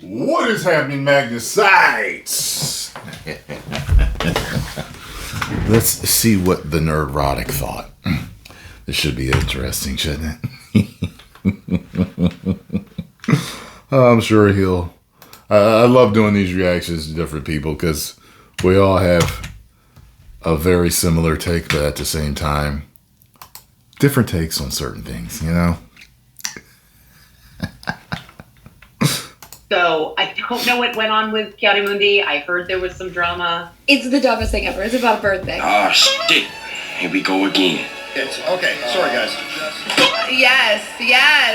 What is happening, Magnus sites? Let's see what the nerdrotic thought. This should be interesting, shouldn't it? I'm sure he'll... I love doing these reactions to different people because we all have a very similar take, but at the same time, different takes on certain things, you know? So I don't know what went on with Chiarimundi. I heard there was some drama. It's the dumbest thing ever. It's about a birthday. Oh, shit. Here we go again. Okay, sorry guys. Yes.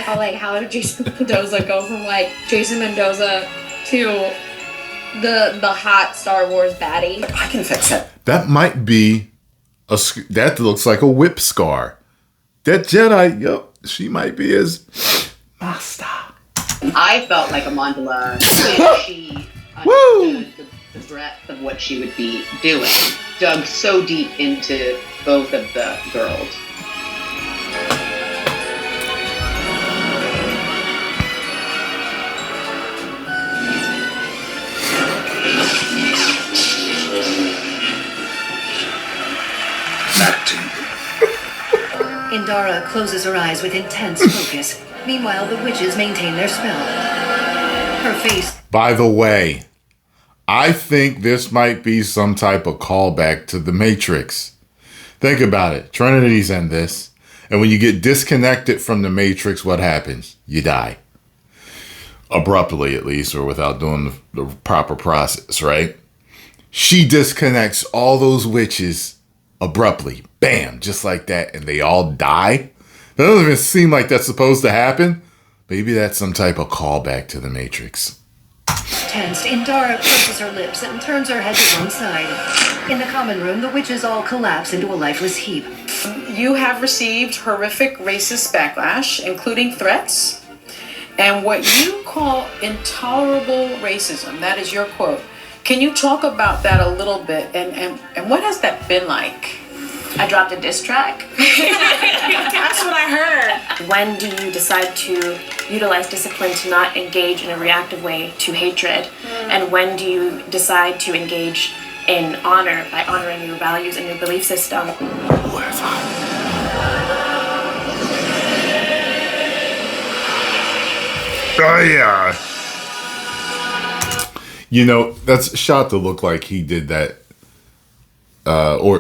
Oh, like, how did Jason Mendoza go from, like, Jason Mendoza to the hot Star Wars baddie? I can fix it. That might be that looks like a whip scar. That Jedi, yep, she might be his master. I felt like Amandla when she understood the breadth of what she would be doing. Dug so deep into both of the girls. Indara closes her eyes with intense focus. Meanwhile, the witches maintain their spell. Her face... By the way, I think this might be some type of callback to the Matrix. Think about it. Trinity's in this. And when you get disconnected from the Matrix, what happens? You die. Abruptly, at least, or without doing the proper process, right? She disconnects all those witches abruptly. Bam! Just like that. And they all die. That doesn't even seem like that's supposed to happen. Maybe that's some type of callback to the Matrix. Tensed, Indara purses her lips and turns her head to one side. In the common room, the witches all collapse into a lifeless heap. You have received horrific racist backlash, including threats, and what you call intolerable racism. That is your quote. Can you talk about that a little bit, and what has that been like? I dropped a diss track. That's what I heard. When do you decide to utilize discipline to not engage in a reactive way to hatred? And when do you decide to engage in honor by honoring your values and your belief system? Oh, yeah. You know, that's shot to look like he did that.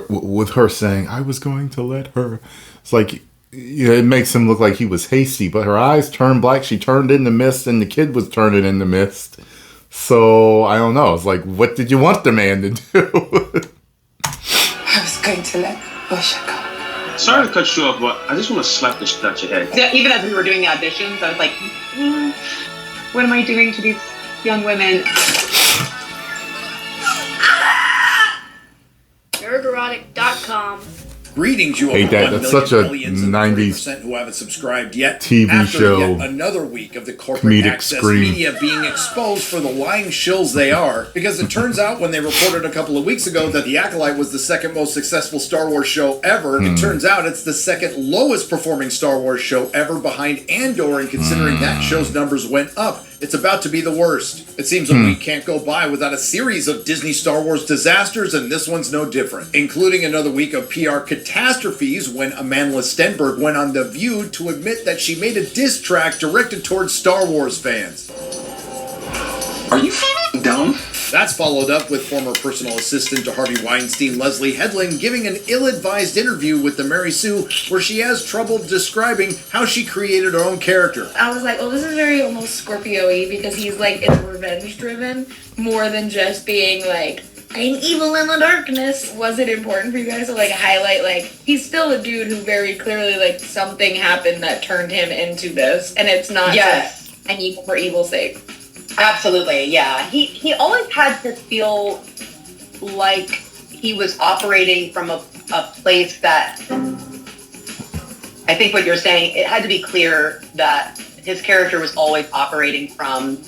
With her saying, I was going to let her. It's like, you know, it makes him look like he was hasty, but her eyes turned black. She turned into mist, and the kid was turning into mist. So, I don't know. It's like, what did you want the man to do? I was going to let Osha go. Sorry to cut you off, but I just want to slap the shit out your head. Yeah, even as we were doing the auditions, I was like, what am I doing to these young women? nerdrotic.com. Greetings, you Hate that. That's such a 90s who haven't subscribed yet. TV after show. Yet another week of the corporate Comedic access scream. media being exposed for the lying shills they are, because it turns out when they reported a couple of weeks ago that the Acolyte was the second most successful Star Wars show ever, it turns out it's the second lowest performing Star Wars show ever behind Andor, and considering that show's numbers went up, it's about to be the worst. It seems a week can't go by without a series of Disney Star Wars disasters, and this one's no different, including another week of PR catastrophes when Amandla Stenberg went on The View to admit that she made a diss track directed towards Star Wars fans. Are you dumb? That's followed up with former personal assistant to Harvey Weinstein, Leslie Headland, giving an ill-advised interview with the Mary Sue where she has trouble describing how she created her own character. I was like, oh, this is very almost Scorpio-y because he's like, it's revenge-driven more than just being like, I'm evil in the darkness. Was it important for you guys to like highlight like he's still a dude who very clearly like something happened that turned him into this, and it's not just an evil for evil's sake. Absolutely, yeah. He always had to feel like he was operating from a place that, I think what you're saying, it had to be clear that his character was always operating from,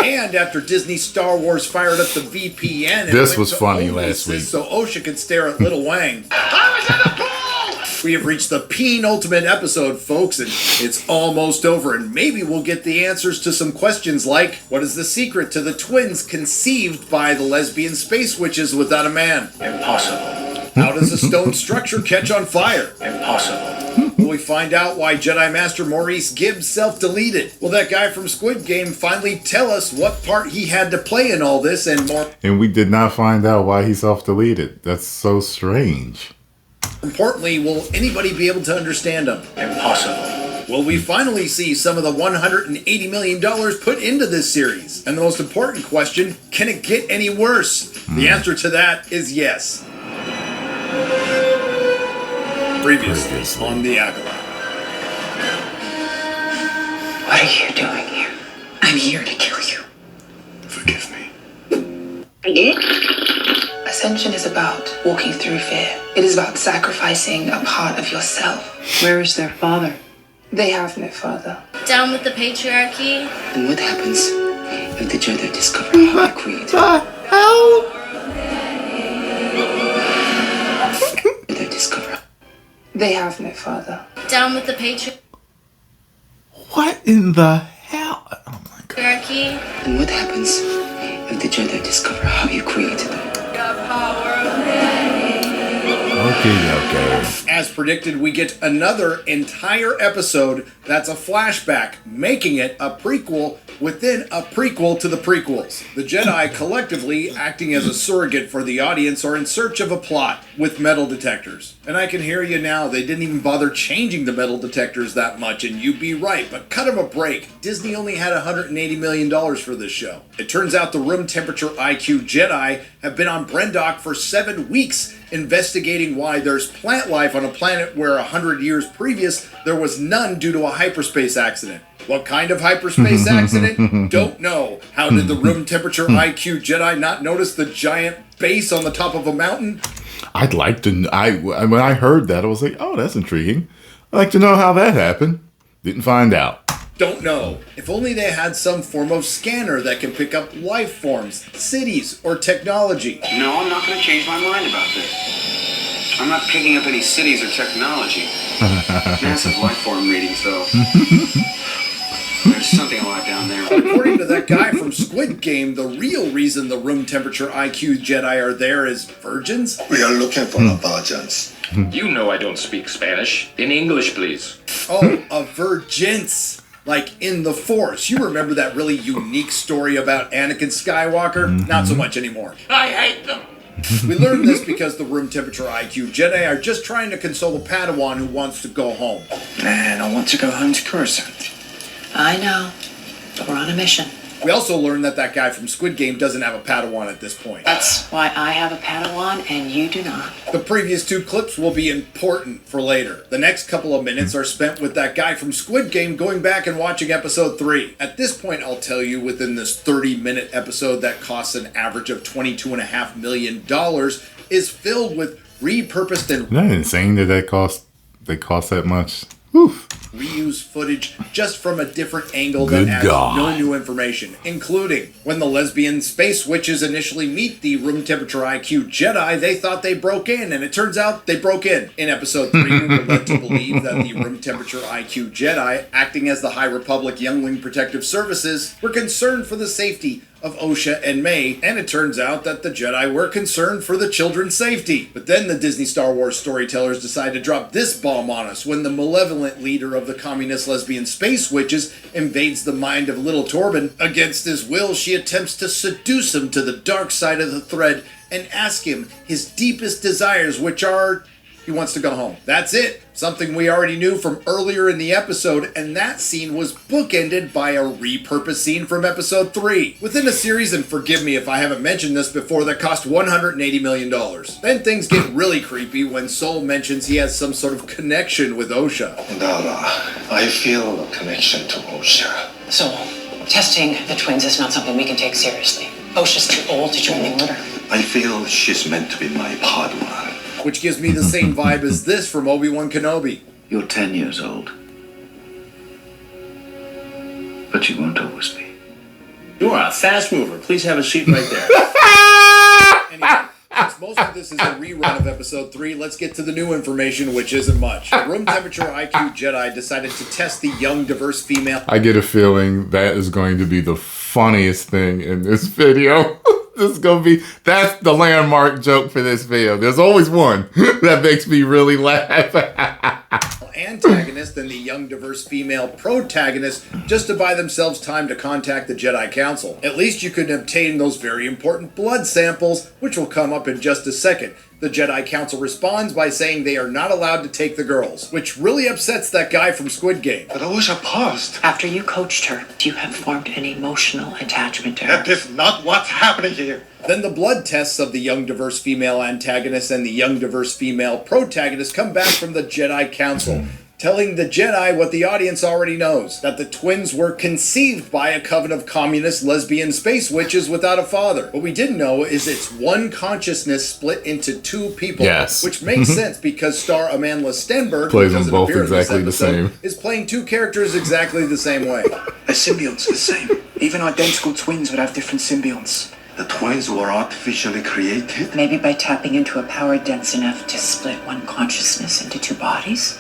And after Disney Star Wars fired up the VPN, This was funny last week. so Osha could stare at Little Wang. I was in the pool! We have reached the penultimate episode, folks, and it's almost over, and maybe we'll get the answers to some questions like, what is the secret to the twins conceived by the lesbian space witches without a man? Impossible. How does a stone structure catch on fire? Impossible. Will we find out why Jedi Master Maurice Gibbs self-deleted? Will that guy from Squid Game finally tell us what part he had to play in all this and more? And we did not find out why he self-deleted. That's so strange. Importantly, will anybody be able to understand him? Impossible. Will we finally see some of the $180 million put into this series? And the most important question, can it get any worse? The answer to that is yes. Previously on The Acolyte. What are you doing here? I'm here to kill you. Forgive me. Ascension is about walking through fear. It is about sacrificing a part of yourself. Where is their father? They have no father. Down with the patriarchy. And what happens if the Jedi discover how to create They discover. They have no father. Down with the patriarchy. What in the hell? Oh my god. And what happens if the Jedi discover how you created them? Okay. As predicted, we get another entire episode that's a flashback, making it a prequel within a prequel to the prequels. The Jedi collectively, acting as a surrogate for the audience, are in search of a plot with metal detectors. And I can hear you now, they didn't even bother changing the metal detectors that much, and you'd be right, but cut them a break. Disney only had $180 million for this show. It turns out the room temperature IQ Jedi have been on Brendok for 7 weeks, investigating why there's plant life on a planet where 100 years previous there was none due to a hyperspace accident. What kind of hyperspace accident? Don't know. How did the room temperature IQ Jedi not notice the giant base on the top of a mountain? I'd like to. When I heard that, I was like, "Oh, that's intriguing. I'd like to know how that happened." Didn't find out. Don't know. If only they had some form of scanner that can pick up life forms, cities, or technology. No, I'm not going to change my mind about this. I'm not picking up any cities or technology. Massive life form readings, though. There's something a lot down there. According to that guy from Squid Game, the real reason the room temperature IQ Jedi are there is virgins? We are looking for virgins. You know I don't speak Spanish. In English, please. Oh, a virgins. Like in The Force. You remember that really unique story about Anakin Skywalker? Not so much anymore. I hate them. We learned this because the room temperature IQ Jedi are just trying to console a Padawan who wants to go home. Man, I want to go home to Coruscant. I know, but we're on a mission. We also learned that that guy from Squid Game doesn't have a Padawan at this point. That's why I have a Padawan and you do not. The previous 2 clips will be important for later. The next couple of minutes are spent with that guy from Squid Game going back and watching episode 3. At this point, I'll tell you, within this 30-minute episode that costs an average of $22.5 million is filled with repurposed and... Isn't that insane that they cost that much? Oof. Reuse footage just from a different angle Good that adds God. no new information, including when the lesbian space witches initially meet the room temperature IQ Jedi, they thought they broke in, and it turns out they broke in. In episode 3, we were led to believe that the room temperature IQ Jedi, acting as the High Republic Youngling Protective Services, were concerned for the safety of Osha and May, and it turns out that the Jedi were concerned for the children's safety. But then the Disney Star Wars storytellers decide to drop this bomb on us when the malevolent leader of the communist lesbian space witches invades the mind of little Torben. Against his will, she attempts to seduce him to the dark side of the thread and ask him his deepest desires, which are... he wants to go home. That's it. Something we already knew from earlier in the episode, and that scene was bookended by a repurposed scene from episode 3. Within a series, and forgive me if I haven't mentioned this before, that cost $180 million. Then things get really creepy when Sol mentions he has some sort of connection with Osha. Dara, I feel a connection to Osha. So, testing the twins is not something we can take seriously. Osha's too old to join the order. I feel she's meant to be my Padawan. Which gives me the same vibe as this from Obi-Wan Kenobi. You're 10 years old. But you won't always be. You are a fast mover. Please have a seat right there. Anyway, Since most of this is a rerun of episode 3, let's get to the new information, which isn't much. A room temperature IQ Jedi decided to test the young, diverse female. I get a feeling that is going to be the funniest thing in this video. That's the landmark joke for this video. There's always one that makes me really laugh. Antagonist and the young, diverse female protagonist just to buy themselves time to contact the Jedi Council. At least you could obtain those very important blood samples, which will come up in just a second. The Jedi Council responds by saying they are not allowed to take the girls, which really upsets that guy from Squid Game. But Osha paused. After you coached her, you have formed an emotional attachment to her. That is not what's happening here. Then the blood tests of the young, diverse female antagonist and the young, diverse female protagonist come back from the Jedi Council, telling the Jedi what the audience already knows, that the twins were conceived by a coven of communist lesbian space witches without a father. What we didn't know is it's one consciousness split into two people, yes. Which makes sense because star Amandla Stenberg, plays who them doesn't both appear in this exactly the episode, same, is playing two characters exactly the same way. The symbionts the same. Even identical twins would have different symbionts. The twins were artificially created? Maybe by tapping into a power dense enough to split one consciousness into two bodies?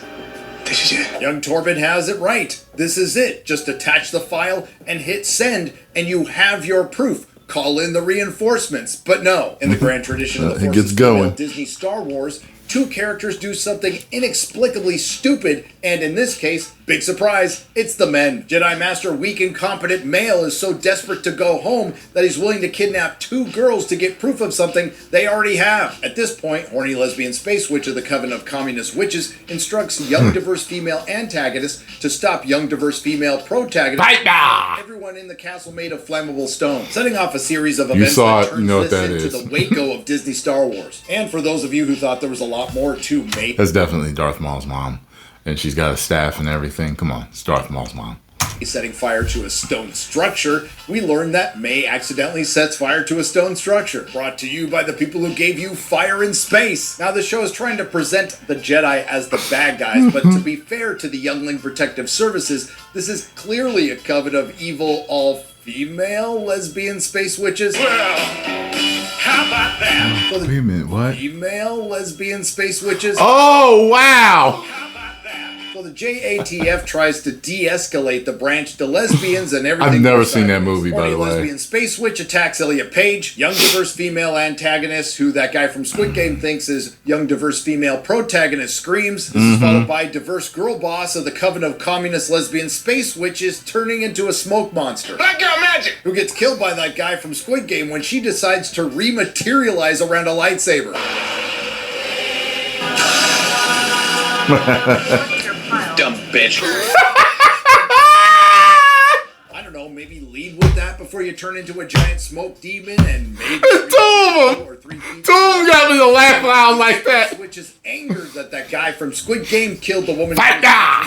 This is it. Young Torben has it right. This is it. Just attach the file and hit send, and you have your proof. Call in the reinforcements. But no, in the grand tradition of the Forces Female Disney Star Wars, two characters do something inexplicably stupid, and in this case, big surprise, it's the men. Jedi Master weak incompetent male is so desperate to go home that he's willing to kidnap two girls to get proof of something they already have. At this point, horny lesbian space witch of the Coven of Communist Witches instructs young diverse female antagonist to stop young diverse female protagonist. Everyone in the castle made of flammable stone, setting off a series of events that turns this into the Waco of Disney Star Wars. And for those of you who thought there was a lot more to make, that's definitely Darth Maul's mom. And she's got a staff and everything. Come on, it's Darth Maul's mom. Setting fire to a stone structure, we learned that May accidentally sets fire to a stone structure. Brought to you by the people who gave you Fire in Space. Now the show is trying to present the Jedi as the bad guys, but to be fair to the Youngling Protective Services, this is clearly a coven of evil, all-female lesbian space witches. Well, how about that? So wait a minute, what? Female lesbian space witches. Oh, wow! So the JATF tries to de-escalate the branch to lesbians and everything. I've never seen that movie, by the way. Lesbian space witch attacks Elliot Page, young diverse female antagonist, who that guy from Squid Game thinks is young diverse female protagonist, screams. This is followed by diverse girl boss of the Coven of Communist Lesbian Space Witches turning into a smoke monster. Black girl magic! Who gets killed by that guy from Squid Game when she decides to rematerialize around a lightsaber. Dumb bitch. I don't know, maybe lead with that before you turn into a giant smoke demon and maybe Tom got me to laugh loud like that. Which is angered that guy from Squid Game killed the woman he's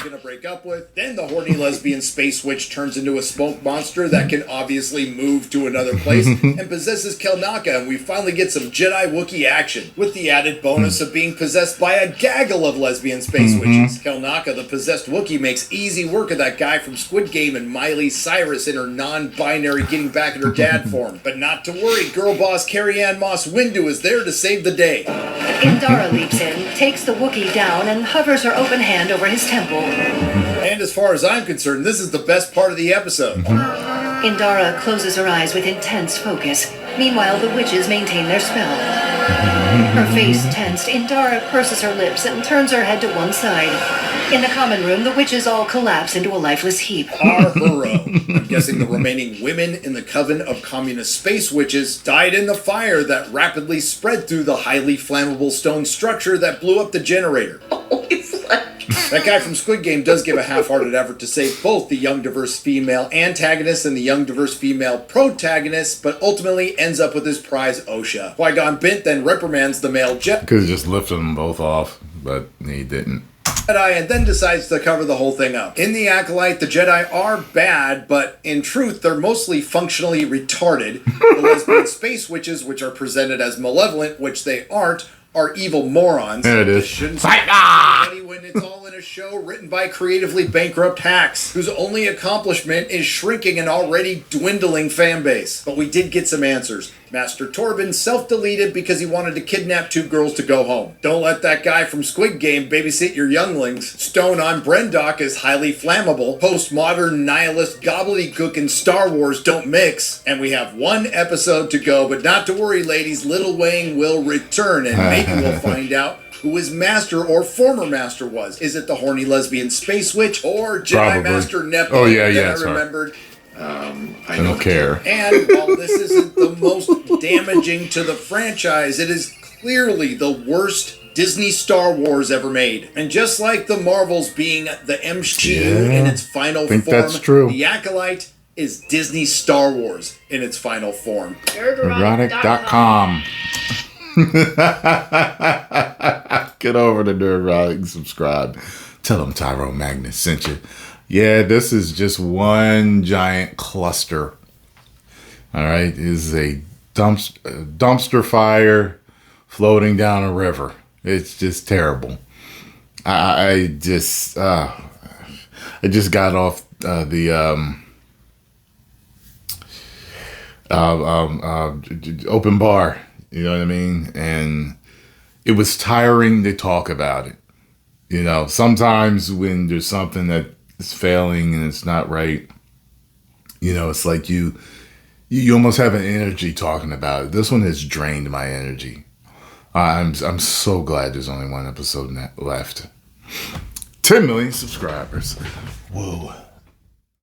gonna break up with. Then the horny lesbian space witch turns into a smoke monster that can obviously move to another place and possesses Kelnaka, and we finally get some Jedi Wookiee action, with the added bonus of being possessed by a gaggle of lesbian space witches. Kelnaka, the possessed Wookiee, makes easy work of that guy from Squid Game and Miley Cyrus in her non-binary getting back at her dad form. But not to worry, girl boss Carrie-Ann Moss Windu is there to save the day. Indara leaps in, takes the Wookiee down, and hovers her open hand over his temple. And as far as I'm concerned, this is the best part of the episode. Indara closes her eyes with intense focus. Meanwhile, the witches maintain their spell. Her face tensed, Indara purses her lips and turns her head to one side. In the common room, the witches all collapse into a lifeless heap. I'm guessing the remaining women in the Coven of Communist Space Witches died in the fire that rapidly spread through the highly flammable stone structure that blew up the generator. That guy from Squid Game does give a half-hearted effort to save both the young diverse female antagonist and the young diverse female protagonist, but ultimately ends up with his prize Osha. Qui-Gon Bint then reprimands the male Jedi. Could have just lifted them both off, but he didn't. And then decides to cover the whole thing up. In the Acolyte, the Jedi are bad, but in truth, they're mostly functionally retarded. The lesbian space witches, which are presented as malevolent, which they aren't, are evil morons. There it is. Shouldn't when it's all in a show written by creatively bankrupt hacks, whose only accomplishment is shrinking an already dwindling fan base. But we did get some answers. Master Torben self-deleted because he wanted to kidnap 2 girls to go home. Don't let that guy from Squid Game babysit your younglings. Stone on Brendock is highly flammable. Postmodern nihilist gobbledygook and Star Wars don't mix. And we have 1 episode to go, but not to worry, ladies. Little Wayne will return, and maybe we'll find out who his master or former master was. Is it the horny lesbian space witch or Jedi Probably. Master Nephilim? Oh, yeah, that sorry. I remembered. I don't care. And while this isn't the most damaging to the franchise, it is clearly the worst Disney Star Wars ever made. And just like the Marvels being the MCU in its final form, that's true. the Acolyte is Disney Star Wars in its final form. Nerdrotic.com. Get over to Nerdrotic and subscribe. Tell them Tyrone Magnus sent you. Yeah, this is just one giant cluster. All right, it is a dumpster fire floating down a river. It's just terrible. I just got off the open bar. You know what I mean? And it was tiring to talk about it. You know, sometimes when there's something that is failing and it's not right, you know, it's like you almost have an energy talking about it. This one has drained my energy. I'm so glad there's only 1 episode left. 10 million subscribers. Whoa.